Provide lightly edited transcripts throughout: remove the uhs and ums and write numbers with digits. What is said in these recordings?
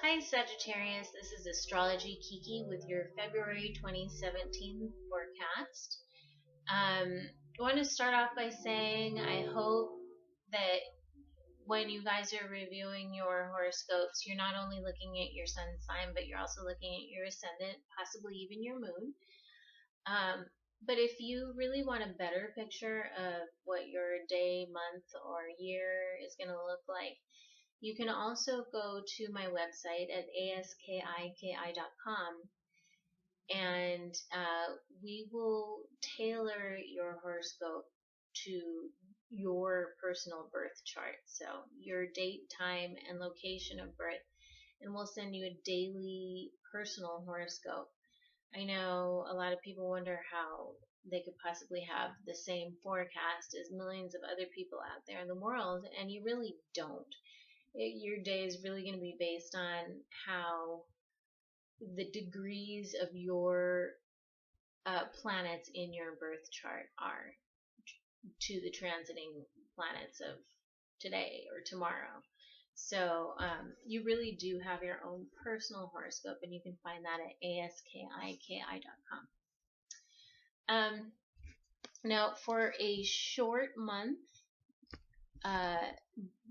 Hi Sagittarius, this is Astrology Kiki with your February 2017 forecast. I want to start off by saying I hope that when you guys are reviewing your horoscopes, you're not only looking at your sun sign, but you're also looking at your ascendant, possibly even your moon. But if you really want a better picture of what your day, month, or year is going to look like, you can also go to my website at astrologykiki.com, and we will tailor your horoscope to your personal birth chart. So your date, time, and location of birth, and we'll send you a daily personal horoscope. I know a lot of people wonder how they could possibly have the same forecast as millions of other people out there in the world, and you really don't. Your day is really going to be based on how the degrees of your planets in your birth chart are to the transiting planets of today or tomorrow. So you really do have your own personal horoscope, and you can find that at astrologykiki.com. Now, for a short month,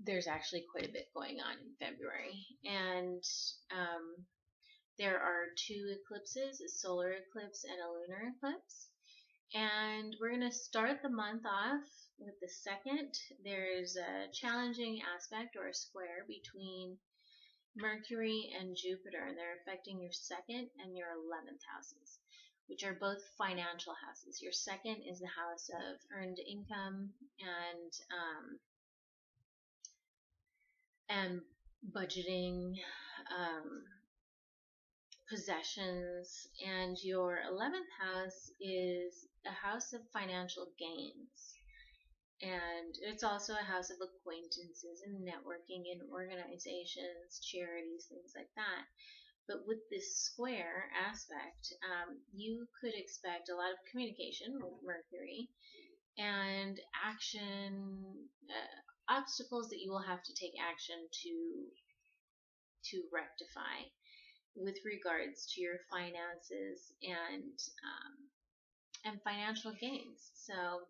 there's actually quite a bit going on in February, and there are two eclipses, a solar eclipse and a lunar eclipse. And we're going to start the month off with the second. There's a challenging aspect or a square between Mercury and Jupiter, and they're affecting your second and your 11th houses, which are both financial houses. Your second is the house of earned income and budgeting, possessions, and your 11th house is a house of financial gains, and it's also a house of acquaintances and networking and organizations, charities, things like that. But with this square aspect, you could expect a lot of communication with Mercury and action, obstacles that you will have to take action to rectify with regards to your finances and financial gains. So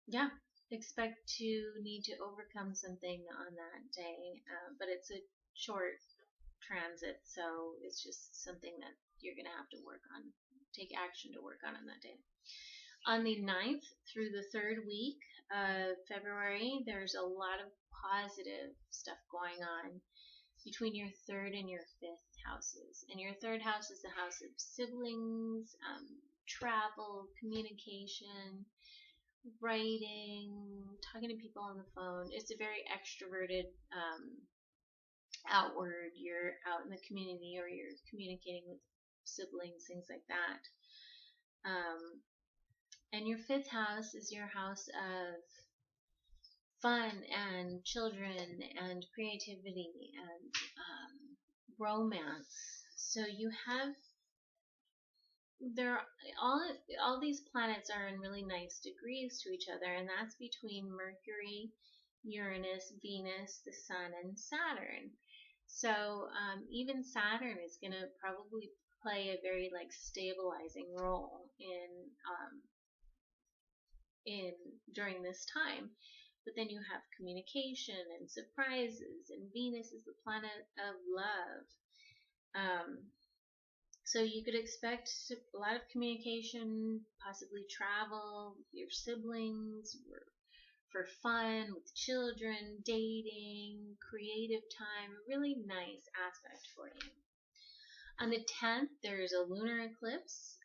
yeah, expect to need to overcome something on that day, but it's a short transit, so it's just something that you're going to have to work on, take action to work on that day. On the 9th through the 3rd week of February, there's a lot of positive stuff going on between your 3rd and your 5th houses. And your 3rd house is the house of siblings, travel, communication, writing, talking to people on the phone. It's a very extroverted, outward. You're out in the community, or you're communicating with siblings, things like that. And your 5th house is your house of fun and children and creativity and romance. So you have all these planets are in really nice degrees to each other, and that's between Mercury, Uranus, Venus, the Sun, and Saturn. So even Saturn is going to probably play a very stabilizing role in during this time. But then you have communication and surprises, and Venus is the planet of love. So you could expect a lot of communication, possibly travel with your siblings, or for fun with children, dating, creative time. A really nice aspect for you. On the 10th, there's a lunar eclipse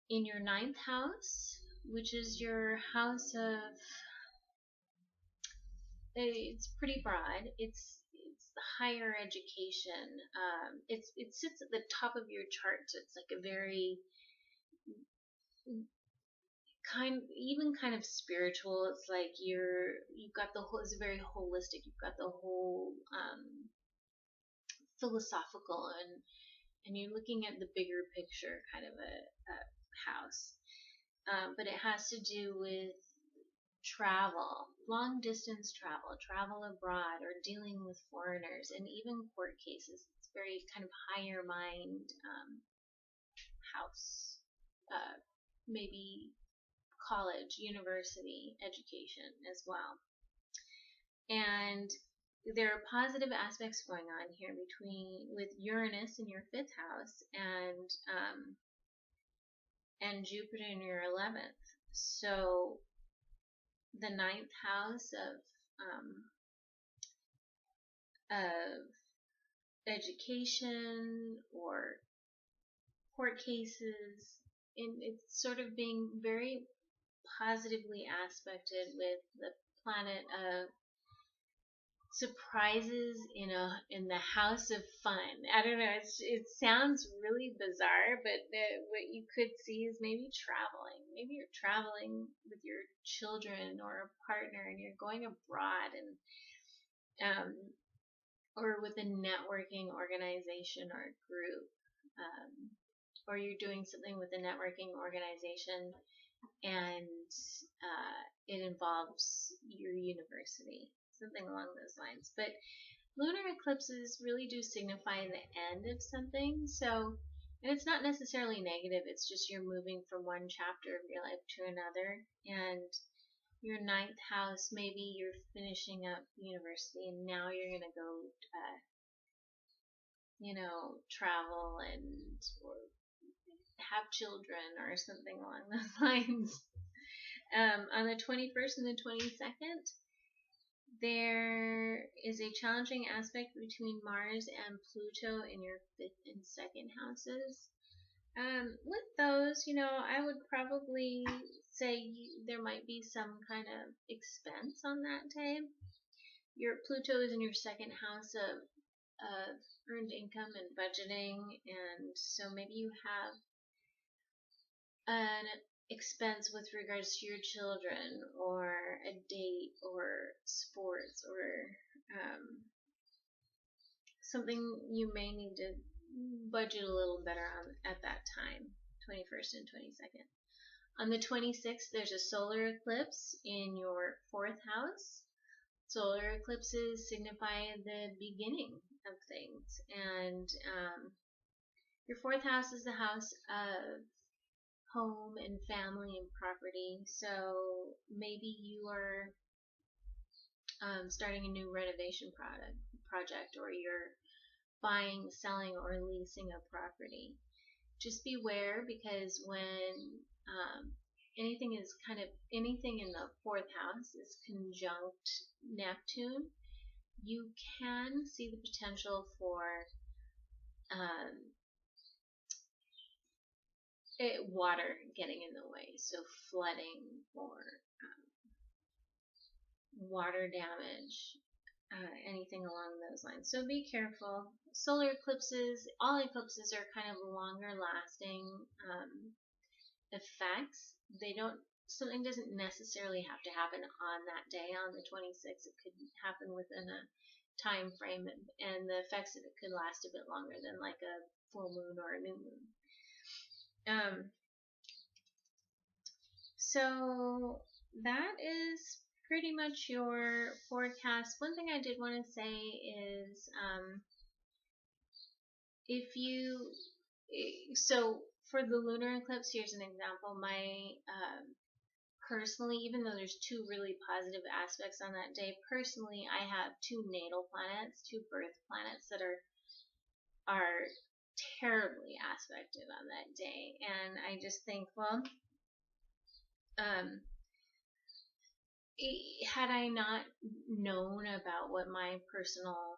in your 9th house, which is your house of, it's pretty broad. It's the higher education. It sits at the top of your chart, so it's like a very kind of spiritual. It's like you've got the whole, it's very holistic. You've got the whole philosophical, and you're looking at the bigger picture kind of a house. But it has to do with travel, long distance travel, travel abroad, or dealing with foreigners, and even court cases. It's very kind of higher mind house, maybe college, university education as well. And there are positive aspects going on here with Uranus in your 5th house and Jupiter in your 11th. So the 9th house of education or court cases, and it's sort of being very positively aspected with the planet of surprises in the house of fun. I don't know. It sounds really bizarre, but what you could see is maybe traveling. Maybe you're traveling with your children or a partner, and you're going abroad, and or with a networking organization or a group, or you're doing something with a networking organization, and it involves your university. Something along those lines. But lunar eclipses really do signify the end of something. So, and it's not necessarily negative. It's just you're moving from one chapter of your life to another. And your 9th house, maybe you're finishing up university and now you're going to go, travel or have children or something along those lines. On the 21st and the 22nd, there is a challenging aspect between Mars and Pluto in your 5th and 2nd houses. With those, I would probably say there might be some kind of expense on that day. Your Pluto is in your 2nd house of earned income and budgeting, and so maybe you have an expense with regards to your children or a date or sports or something you may need to budget a little better on at that time, 21st and 22nd. On the 26th, there's a solar eclipse in your 4th house. Solar eclipses signify the beginning of things, and your 4th house is the house of home and family and property. So maybe you are starting a new renovation project, or you're buying, selling, or leasing a property. Just beware, because when anything in the 4th house is conjunct Neptune, you can see the potential for water getting in the way, so flooding or water damage, anything along those lines. So be careful. Solar eclipses, all eclipses are kind of longer lasting effects. Something doesn't necessarily have to happen on that day, on the 26th. It could happen within a time frame, and the effects of it could last a bit longer than like a full moon or a new moon. So that is pretty much your forecast. One thing I did want to say is so for the lunar eclipse, here's an example. Personally, even though there's 2 really positive aspects on that day, personally I have 2 natal planets, 2 birth planets that are terribly aspected on that day, and I just think, well, had I not known about what my personal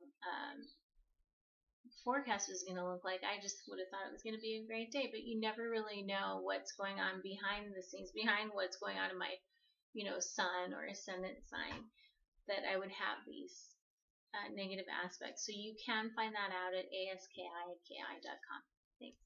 forecast was going to look like, I just would have thought it was going to be a great day. But you never really know what's going on behind the scenes, behind what's going on in my sun or ascendant sign, that I would have these negative aspects. So you can find that out at askiki.com. Thanks.